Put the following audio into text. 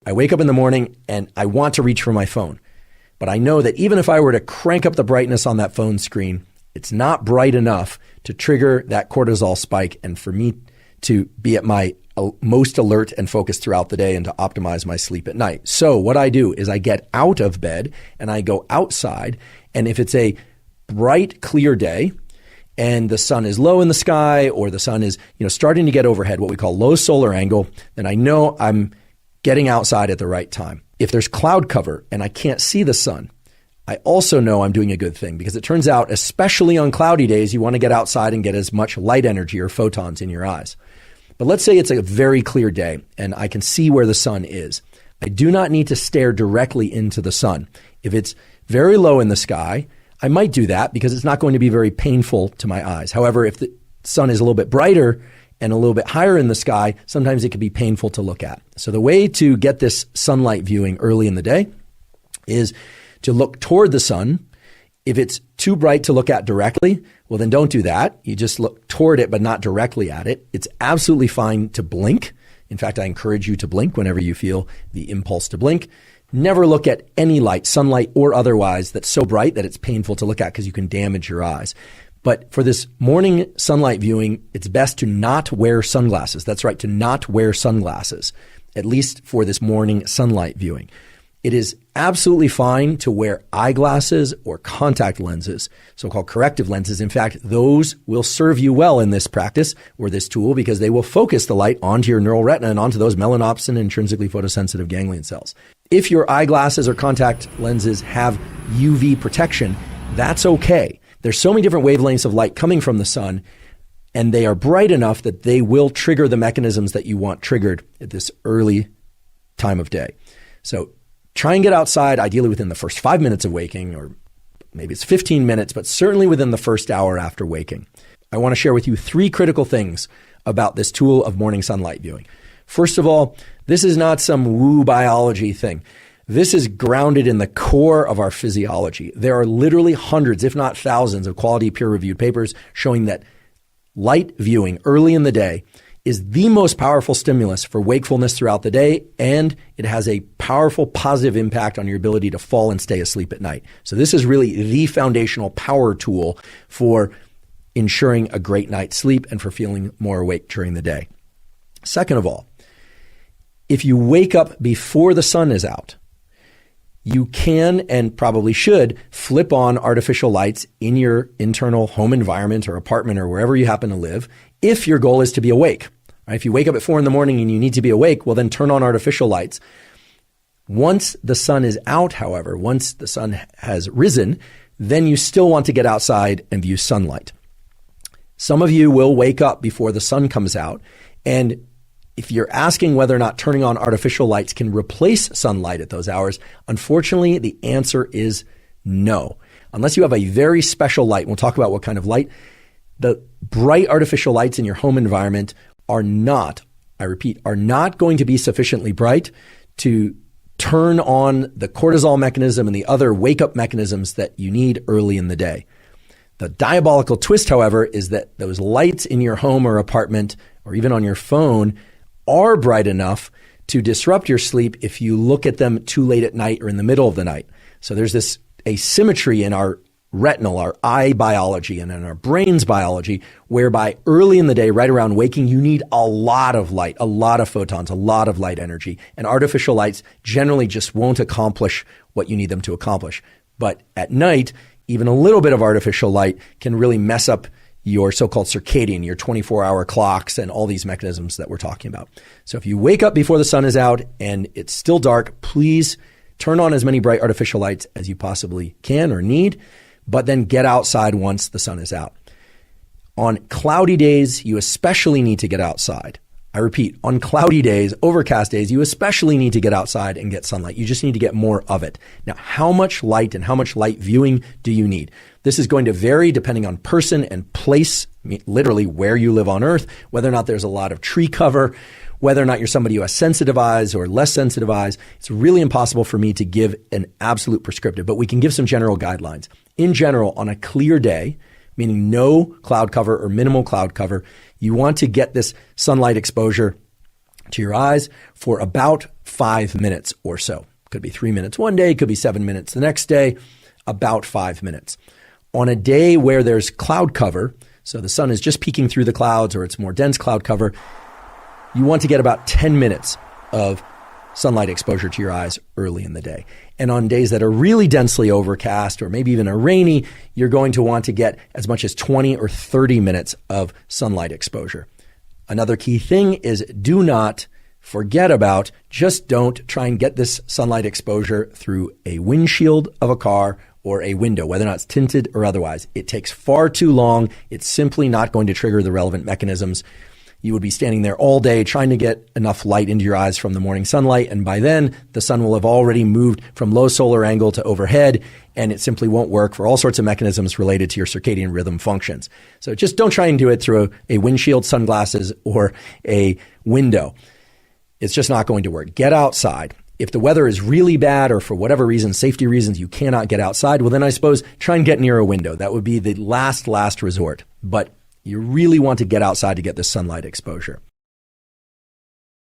I wake up in the morning and I want to reach for my phone. But I know that even if I were to crank up the brightness on that phone screen, it's not bright enough to trigger that cortisol spike and for me to be at my most alert and focused throughout the day and to optimize my sleep at night. So what I do is I get out of bed and I go outside. And if it's a bright, clear day and the sun is low in the sky or the sun is, starting to get overhead, what we call low solar angle, then I know I'm getting outside at the right time. If there's cloud cover and I can't see the sun, I also know I'm doing a good thing because it turns out, especially on cloudy days, you want to get outside and get as much light energy or photons in your eyes. But let's say it's a very clear day and I can see where the sun is. I do not need to stare directly into the sun. If it's very low in the sky, I might do that because it's not going to be very painful to my eyes. However, if the sun is a little bit brighter and a little bit higher in the sky, sometimes it can be painful to look at. So the way to get this sunlight viewing early in the day is to look toward the sun. If it's too bright to look at directly, well, then don't do that. You just look toward it, but not directly at it. It's absolutely fine to blink. In fact, I encourage you to blink whenever you feel the impulse to blink. Never look at any light, sunlight or otherwise, that's so bright that it's painful to look at because you can damage your eyes. But for this morning sunlight viewing, it's best to not wear sunglasses. That's right, to not wear sunglasses, at least for this morning sunlight viewing. It is absolutely fine to wear eyeglasses or contact lenses, so-called corrective lenses. In fact, those will serve you well in this practice or this tool because they will focus the light onto your neural retina and onto those melanopsin intrinsically photosensitive ganglion cells. If your eyeglasses or contact lenses have UV protection, that's okay. There's so many different wavelengths of light coming from the sun, and they are bright enough that they will trigger the mechanisms that you want triggered at this early time of day. So try and get outside, ideally within the first 5 minutes of waking, or maybe it's 15 minutes, but certainly within the first hour after waking. I want to share with you 3 critical things about this tool of morning sunlight viewing. First of all, this is not some woo biology thing. This is grounded in the core of our physiology. There are literally hundreds, if not thousands, of quality peer-reviewed papers showing that light viewing early in the day is the most powerful stimulus for wakefulness throughout the day, and it has a powerful positive impact on your ability to fall and stay asleep at night. So this is really the foundational power tool for ensuring a great night's sleep and for feeling more awake during the day. Second of all, if you wake up before the sun is out, you can and probably should flip on artificial lights in your internal home environment or apartment or wherever you happen to live if your goal is to be awake. Right? If you wake up at 4 a.m. and you need to be awake, well, then turn on artificial lights. Once the sun is out, however, once the sun has risen, then you still want to get outside and view sunlight. Some of you will wake up before the sun comes out, and if you're asking whether or not turning on artificial lights can replace sunlight at those hours, unfortunately, the answer is no. Unless you have a very special light, we'll talk about what kind of light, the bright artificial lights in your home environment are not, I repeat, are not going to be sufficiently bright to turn on the cortisol mechanism and the other wake-up mechanisms that you need early in the day. The diabolical twist, however, is that those lights in your home or apartment or even on your phone are bright enough to disrupt your sleep if you look at them too late at night or in the middle of the night. So there's this asymmetry in our retinal, our eye biology, and in our brain's biology, whereby early in the day, right around waking, you need a lot of light, a lot of photons, a lot of light energy. And artificial lights generally just won't accomplish what you need them to accomplish. But at night, even a little bit of artificial light can really mess up your so-called circadian, your 24-hour clocks, and all these mechanisms that we're talking about. So if you wake up before the sun is out and it's still dark, please turn on as many bright artificial lights as you possibly can or need, but then get outside once the sun is out. On cloudy days, you especially need to get outside. I repeat, on cloudy days, overcast days, you especially need to get outside and get sunlight. You just need to get more of it. Now, how much light and how much light viewing do you need? This is going to vary depending on person and place, literally where you live on Earth, whether or not there's a lot of tree cover, whether or not you're somebody who has sensitive eyes or less sensitive eyes. It's really impossible for me to give an absolute prescriptive, but we can give some general guidelines. In general, on a clear day, meaning no cloud cover or minimal cloud cover, you want to get this sunlight exposure to your eyes for about 5 minutes or so. Could be 3 minutes one day, could be 7 minutes the next day, about 5 minutes. On a day where there's cloud cover, so the sun is just peeking through the clouds or it's more dense cloud cover, you want to get about 10 minutes of sunlight exposure to your eyes early in the day. And on days that are really densely overcast or maybe even a rainy, you're going to want to get as much as 20 or 30 minutes of sunlight exposure. Another key thing is do not forget about, just don't try and get this sunlight exposure through a windshield of a car or a window, whether or not it's tinted or otherwise. It takes far too long. It's simply not going to trigger the relevant mechanisms. You would be standing there all day trying to get enough light into your eyes from the morning sunlight, and by then the sun will have already moved from low solar angle to overhead, and it simply won't work for all sorts of mechanisms related to your circadian rhythm functions. So just don't try and do it through a windshield, sunglasses, or a window. It's just not going to work. Get outside. If the weather is really bad or for whatever reason, safety reasons, you cannot get outside, well then I suppose try and get near a window. That would be the last resort. But you really want to get outside to get the sunlight exposure.